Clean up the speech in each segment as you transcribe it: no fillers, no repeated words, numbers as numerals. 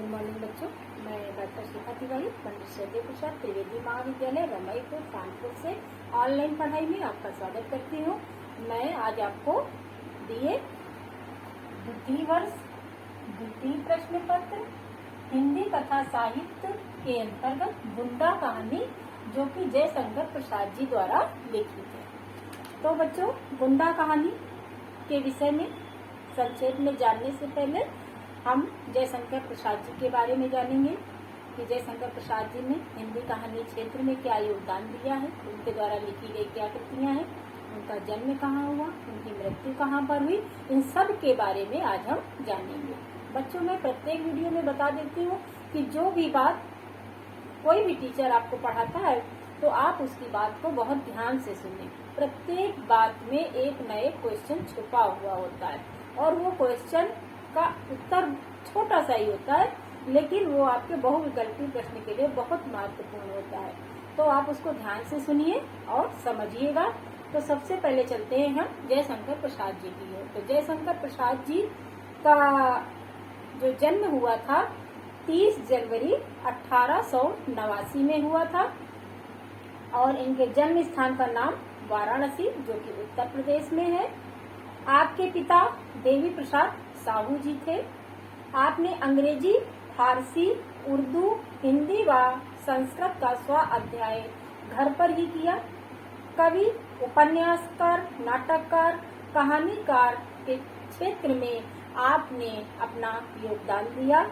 Good morning बच्चों, मैं doctor शिखा तिवारी पंडित सत्य प्रसाद त्रिवेदी महाविद्यालय रमईपुर कानपुर से ऑनलाइन पढ़ाई में आपका स्वागत करती हूँ। मैं आज आपको दिए द्वितीय वर्ष द्वितीय प्रश्न पत्र हिंदी कथा साहित्य के अंतर्गत गुंडा कहानी, जो कि जयशंकर प्रसाद जी द्वारा लिखित है। तो बच्चों, गुंडा कहानी के विषय में संक्षेप में जानने से पहले हम जयशंकर प्रसाद जी के बारे में जानेंगे कि जयशंकर प्रसाद जी ने हिंदी कहानी क्षेत्र में क्या योगदान दिया है, उनके द्वारा लिखी गई क्या कृतियां हैं, उनका जन्म कहाँ हुआ, उनकी मृत्यु कहाँ पर हुई, इन सब के बारे में आज हम जानेंगे। बच्चों, मैं प्रत्येक वीडियो में बता देती हूँ कि जो भी बात कोई भी टीचर आपको पढ़ाता है तो आप उसकी बात को बहुत ध्यान से सुनें। प्रत्येक बात में एक न एक क्वेश्चन छुपा हुआ होता है और वो क्वेश्चन का उत्तर छोटा सा ही होता है, लेकिन वो आपके बहुविकल्पी प्रश्न के लिए बहुत महत्वपूर्ण होता है। तो आप उसको ध्यान से सुनिए और समझिएगा। तो सबसे पहले चलते हैं हम जयशंकर प्रसाद जी की ओर। तो जयशंकर प्रसाद जी का जो जन्म हुआ था 30 जनवरी 1889 में हुआ था और इनके जन्म स्थान का नाम वाराणसी, जो कि उत्तर प्रदेश में है। आपके पिता देवी प्रसाद साहू जी थे। आपने अंग्रेजी, फारसी, उर्दू, हिंदी व संस्कृत का स्वाध्याय घर पर ही किया। कवि, उपन्यासकार, नाटककार, कहानीकार के क्षेत्र में आपने अपना योगदान दिया।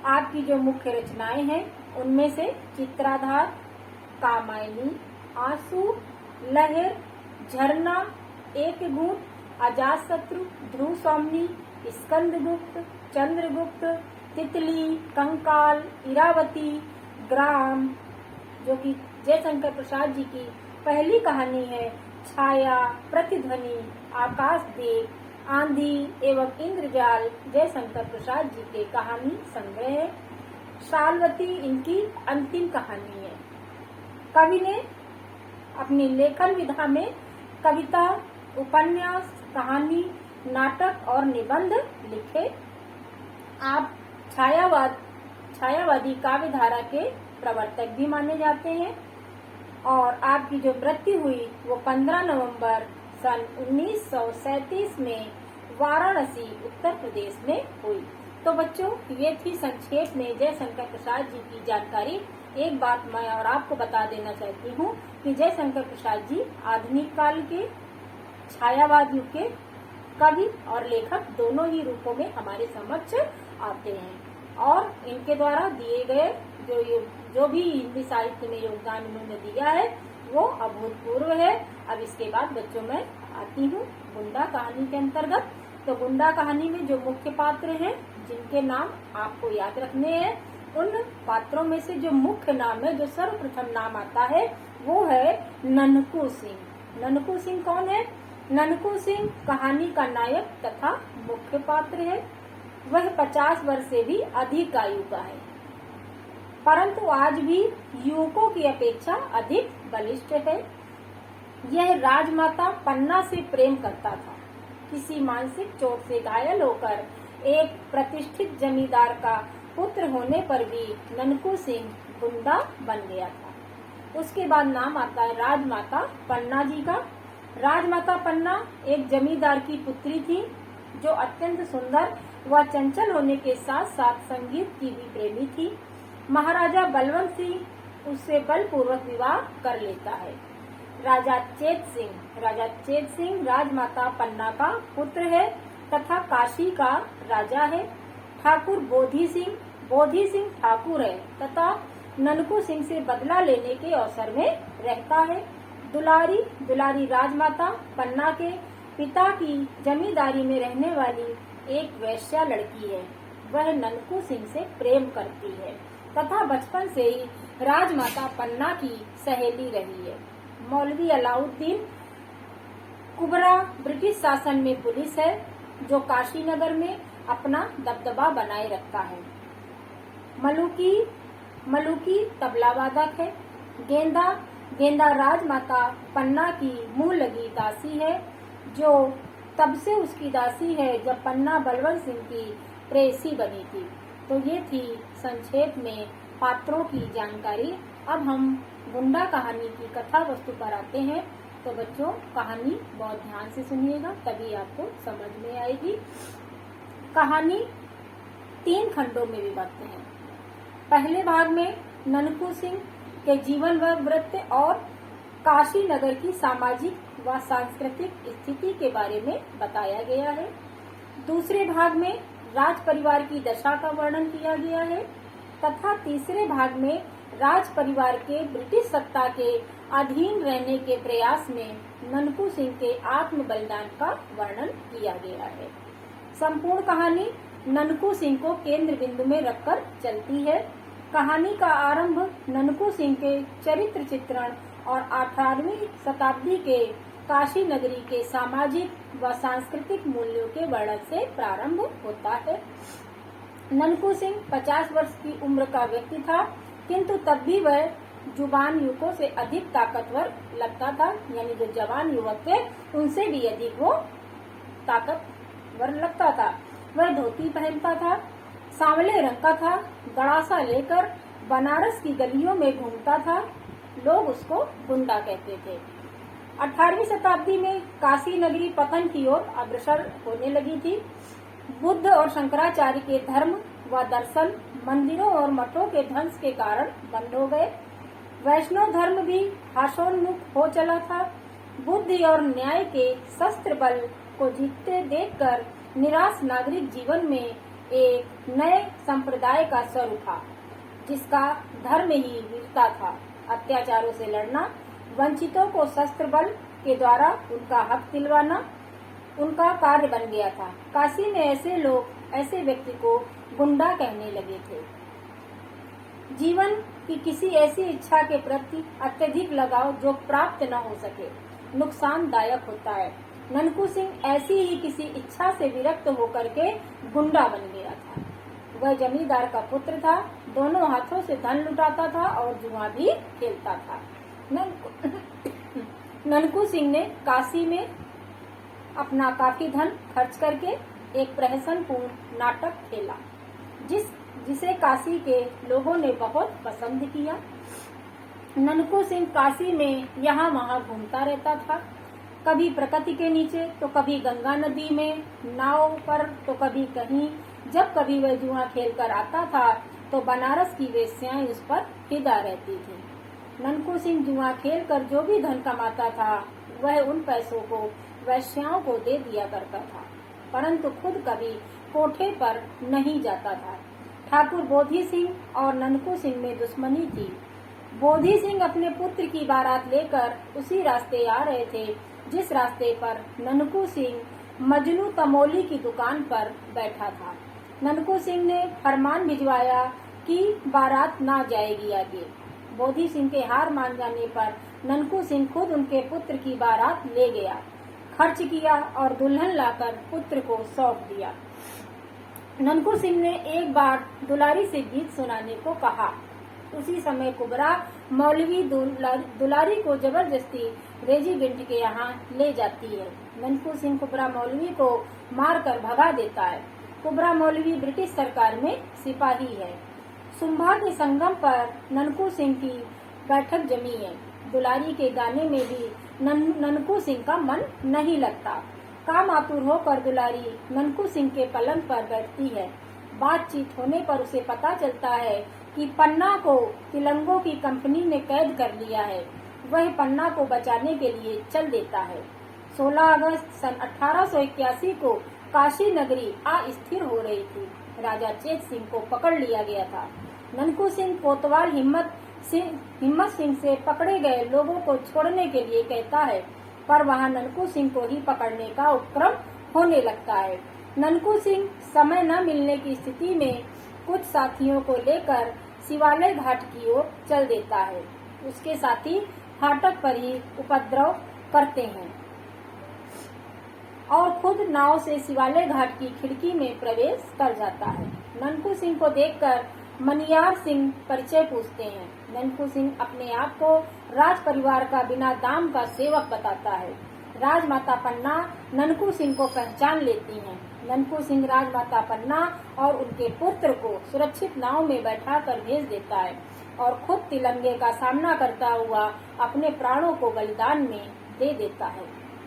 आपकी जो मुख्य रचनाएं हैं उनमें से चित्राधार, कामायनी, आंसू, लहर, झरना, एक घूंट, अजातशत्रु, ध्रुव स्वामिनी, स्कंदगुप्त, चंद्रगुप्त, तितली, कंकाल, इरावती, ग्राम, जो कि जयशंकर प्रसाद जी की पहली कहानी है, छाया, प्रतिध्वनि, आकाशदीप, आंधी एवं इंद्रजाल जयशंकर प्रसाद जी के कहानी संग्रह है। शालवती इनकी अंतिम कहानी है। कवि ने अपनी लेखन विधा में कविता, उपन्यास, कहानी, नाटक और निबंध लिखे। आप छायावादी काव्य धारा के प्रवर्तक भी माने जाते हैं और आपकी जो मृत्यु हुई वो 15 नवंबर सन 1937 में वाराणसी, उत्तर प्रदेश में हुई। तो बच्चों, ये थी संक्षेप में जयशंकर प्रसाद जी की जानकारी। एक बात मैं और आपको बता देना चाहती हूँ कि जयशंकर प्रसाद जी आधुनिक काल के छायावाद युग के कवि और लेखक दोनों ही रूपों में हमारे समक्ष आते हैं और इनके द्वारा दिए गए जो भी हिंदी साहित्य में योगदान उन्होंने दिया है वो अभूतपूर्व है। अब इसके बाद बच्चों मैं आती हूँ गुंडा कहानी के अंतर्गत। तो गुंडा कहानी में जो मुख्य पात्र हैं जिनके नाम आपको याद रखने हैं, उन पात्रों में से जो मुख्य नाम है, जो सर्वप्रथम नाम आता है, वो है ननकू सिंह। ननकू सिंह कौन है? ननकू सिंह कहानी का नायक तथा मुख्य पात्र है। वह 50 वर्ष से भी अधिक आयु का है, परंतु आज भी युवकों की अपेक्षा अधिक बलिष्ठ है। यह राजमाता पन्ना से प्रेम करता था। किसी मानसिक चोट से घायल होकर एक प्रतिष्ठित जमींदार का पुत्र होने पर भी ननकू सिंह गुंडा बन गया था। उसके बाद नाम आता है राजमाता पन्ना जी का। राजमाता पन्ना एक जमींदार की पुत्री थी जो अत्यंत सुंदर व चंचल होने के साथ साथ संगीत की भी प्रेमी थी। महाराजा बलवंत सिंह उससे बलपूर्वक विवाह कर लेता है। राजा चेत सिंह राजमाता पन्ना का पुत्र है तथा काशी का राजा है। ठाकुर बोधी सिंह ठाकुर है तथा ननकू सिंह से बदला लेने के अवसर में रहता है। दुलारी राजमाता पन्ना के पिता की जमींदारी में रहने वाली एक वेश्या लड़की है। वह ननकू सिंह से प्रेम करती है तथा बचपन से ही राजमाता पन्ना की सहेली रही है। मौलवी अलाउद्दीन कुबरा ब्रिटिश शासन में पुलिस है जो काशी नगर में अपना दबदबा बनाए रखता है। मलुकी तबला वादक है। गेंदा राजमाता पन्ना की मुंह लगी दासी है, जो तब से उसकी दासी है जब पन्ना बलवंत सिंह की प्रेयसी बनी थी। तो ये थी संक्षेप में पात्रों की जानकारी। अब हम गुंडा कहानी की कथा वस्तु पर आते हैं। तो बच्चों, कहानी बहुत ध्यान से सुनिएगा, तभी आपको समझ में आएगी। कहानी 3 खंडों में विभक्त है। पहले भाग में ननकू सिंह के जीवन व वृत्त और काशी नगर की सामाजिक व सांस्कृतिक स्थिति के बारे में बताया गया है। दूसरे भाग में राज परिवार की दशा का वर्णन किया गया है तथा तीसरे भाग में राज परिवार के ब्रिटिश सत्ता के अधीन रहने के प्रयास में ननकू सिंह के आत्म बलिदान का वर्णन किया गया है। संपूर्ण कहानी ननकू सिंह को केंद्र बिंदु में रखकर चलती है। कहानी का आरंभ ननकू सिंह के चरित्र चित्रण और 18वीं शताब्दी के काशी नगरी के सामाजिक व सांस्कृतिक मूल्यों के वर्णन से प्रारंभ होता है। ननकू सिंह 50 वर्ष की उम्र का व्यक्ति था, किंतु तब भी वह जुबान युवकों से अधिक ताकतवर लगता था। यानी जो जवान युवक थे उनसे भी अधिक वो ताकतवर लगता था। वह धोती पहनता था, सांवले रंग का था, गड़ासा लेकर बनारस की गलियों में घूमता था। लोग उसको गुंडा कहते थे। 18वीं शताब्दी में काशी नगरी पतन की ओर अग्रसर होने लगी थी। बुद्ध और शंकराचार्य के धर्म व दर्शन मंदिरों और मठों के ध्वंस के कारण बंद हो गए। वैष्णव धर्म भी हासोन्मुख हो चला था। बुद्धि और न्याय के शस्त्र बल को जीतते देखकर निराश नागरिक जीवन में एक नए संप्रदाय का स्वर उठा, जिसका धर्म ही वीरता था। अत्याचारों से लड़ना, वंचितों को शस्त्र बल के द्वारा उनका हक दिलवाना उनका कार्य बन गया था। काशी में ऐसे लोग ऐसे व्यक्ति को गुंडा कहने लगे थे। जीवन की किसी ऐसी इच्छा के प्रति अत्यधिक लगाव जो प्राप्त न हो सके नुकसानदायक होता है। ननकू सिंह ऐसी ही किसी इच्छा से विरक्त होकर के गुंडा बन गया था। वह जमींदार का पुत्र था, दोनों हाथों से धन लुटाता था और जुआ भी खेलता था। ननकू सिंह ने काशी में अपना काफी धन खर्च करके एक प्रहसनपूर्ण नाटक खेला, जिसे काशी के लोगों ने बहुत पसंद किया। ननकू सिंह काशी में यहाँ वहाँ घूमता रहता था, कभी प्रकृति के नीचे तो कभी गंगा नदी में नाव पर तो कभी कहीं। जब कभी वह जुआ खेल कर आता था तो बनारस की वेश्याएं उस पर फिदा रहती थी। ननकू सिंह जुआ खेल कर जो भी धन कमाता था वह उन पैसों को वेश्याओं को दे दिया करता था, परंतु खुद कभी कोठे पर नहीं जाता था। ठाकुर बोधी सिंह और ननकू सिंह में दुश्मनी थी। बोधी सिंह अपने पुत्र की बारात लेकर उसी रास्ते आ रहे थे जिस रास्ते पर ननकू सिंह मजनू तमोली की दुकान पर बैठा था। ननकू सिंह ने फरमान भिजवाया कि बारात ना जाएगी आगे। बोधी सिंह के हार मान जाने पर ननकू सिंह खुद उनके पुत्र की बारात ले गया, खर्च किया और दुल्हन लाकर पुत्र को सौंप दिया। ननकू सिंह ने एक बार दुलारी से गीत सुनाने को कहा। उसी समय कुबरा मौलवी दुलारी को जबरदस्ती रेजिमेंट के यहाँ ले जाती है। ननकू सिंह कुबरा मौलवी को मारकर भगा देता है। कुबरा मौलवी ब्रिटिश सरकार में सिपाही है। सुंभा के संगम पर ननकू सिंह की बैठक जमी है। दुलारी के गाने में भी ननकू सिंह का मन नहीं लगता। काम आतुर होकर दुलारी ननकू सिंह के पलंग पर बैठती है। बातचीत होने पर उसे पता चलता है कि पन्ना को तिलंगों की कंपनी ने कैद कर लिया है। वह पन्ना को बचाने के लिए चल देता है। 16 अगस्त सन 1881 को काशी नगरी अस्थिर हो रही थी। राजा चेत सिंह को पकड़ लिया गया था। ननकू सिंह कोतवाल हिम्मत सिंह से पकड़े गए लोगों को छोड़ने के लिए कहता है, पर वहां ननकू सिंह को ही पकड़ने का उपक्रम होने लगता है। ननकू सिंह समय न मिलने की स्थिति में कुछ साथियों को लेकर शिवालय घाट की ओर चल देता है। उसके साथी फाटक पर ही उपद्रव करते हैं और खुद नाव से शिवालय घाट की खिड़की में प्रवेश कर जाता है। ननकू सिंह को देखकर मनियार सिंह परिचय पूछते हैं। ननकू सिंह अपने आप को राज परिवार का बिना दाम का सेवक बताता है। राजमाता पन्ना ननकू सिंह को पहचान लेती हैं। ननकू सिंह राजमाता पन्ना और उनके पुत्र को सुरक्षित नाव में बैठाकर भेज देता है और खुद तिलंगे का सामना करता हुआ अपने प्राणों को बलिदान में दे देता है।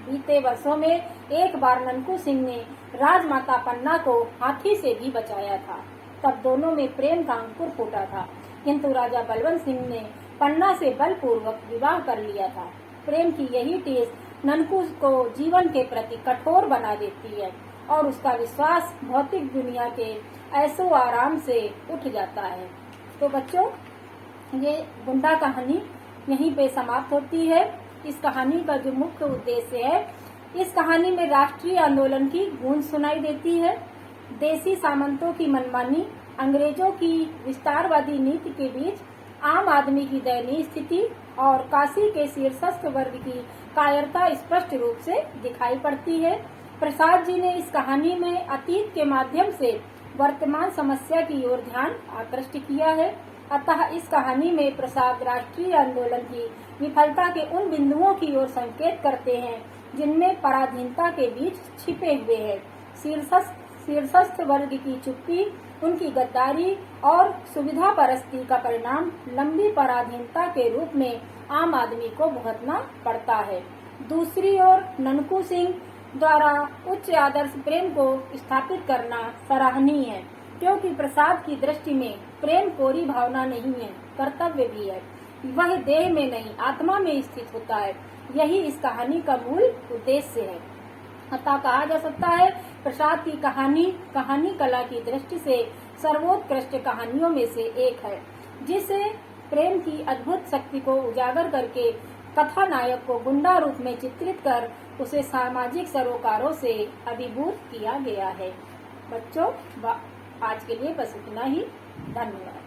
बीते वर्षों में एक बार ननकू सिंह ने राजमाता पन्ना को हाथी से भी बचाया था। तब दोनों में प्रेम का अंकुर फूटा था, किंतु राजा बलवंत सिंह ने पन्ना से बलपूर्वक विवाह कर लिया था। प्रेम की यही टेस ननकू को जीवन के प्रति कठोर बना देती है और उसका विश्वास भौतिक दुनिया के ऐशो आराम से उठ जाता है। तो बच्चों, ये गुंडा कहानी यहीं पे समाप्त होती है। इस कहानी का जो मुख्य उद्देश्य है, इस कहानी में राष्ट्रीय आंदोलन की गूंज सुनाई देती है। देसी सामंतों की मनमानी, अंग्रेजों की विस्तारवादी नीति के बीच आम आदमी की दयनीय स्थिति और काशी के शीर्षस्थ वर्ग की कायरता स्पष्ट रूप से दिखाई पड़ती है। प्रसाद जी ने इस कहानी में अतीत के माध्यम से वर्तमान समस्या की ओर ध्यान आकृष्ट किया है। अतः इस कहानी में प्रसाद राष्ट्रीय आंदोलन की विफलता के उन बिंदुओं की ओर संकेत करते हैं जिनमें पराधीनता के बीच छिपे हुए हैं। शीर्षस्थ वर्ग की चुप्पी, उनकी गद्दारी और सुविधा परस्ती का परिणाम लंबी पराधीनता के रूप में आम आदमी को भुगतना पड़ता है। दूसरी ओर ननकू सिंह द्वारा उच्च आदर्श प्रेम को स्थापित करना सराहनीय है, क्योंकि प्रसाद की दृष्टि में प्रेम कोरी भावना नहीं है, कर्तव्य भी है। वह देह में नहीं, आत्मा में स्थित होता है। यही इस कहानी का मूल उद्देश्य है। अतः कहा जा सकता है, प्रसाद की कहानी कला की दृष्टि से सर्वोत्कृष्ट कहानियों में से एक है, जिसे प्रेम की अद्भुत शक्ति को उजागर करके कथानायक को गुंडा रूप में चित्रित कर उसे सामाजिक सरोकारों से अभिभूत किया गया है। बच्चों, आज के लिए बस इतना ही। धन्यवाद।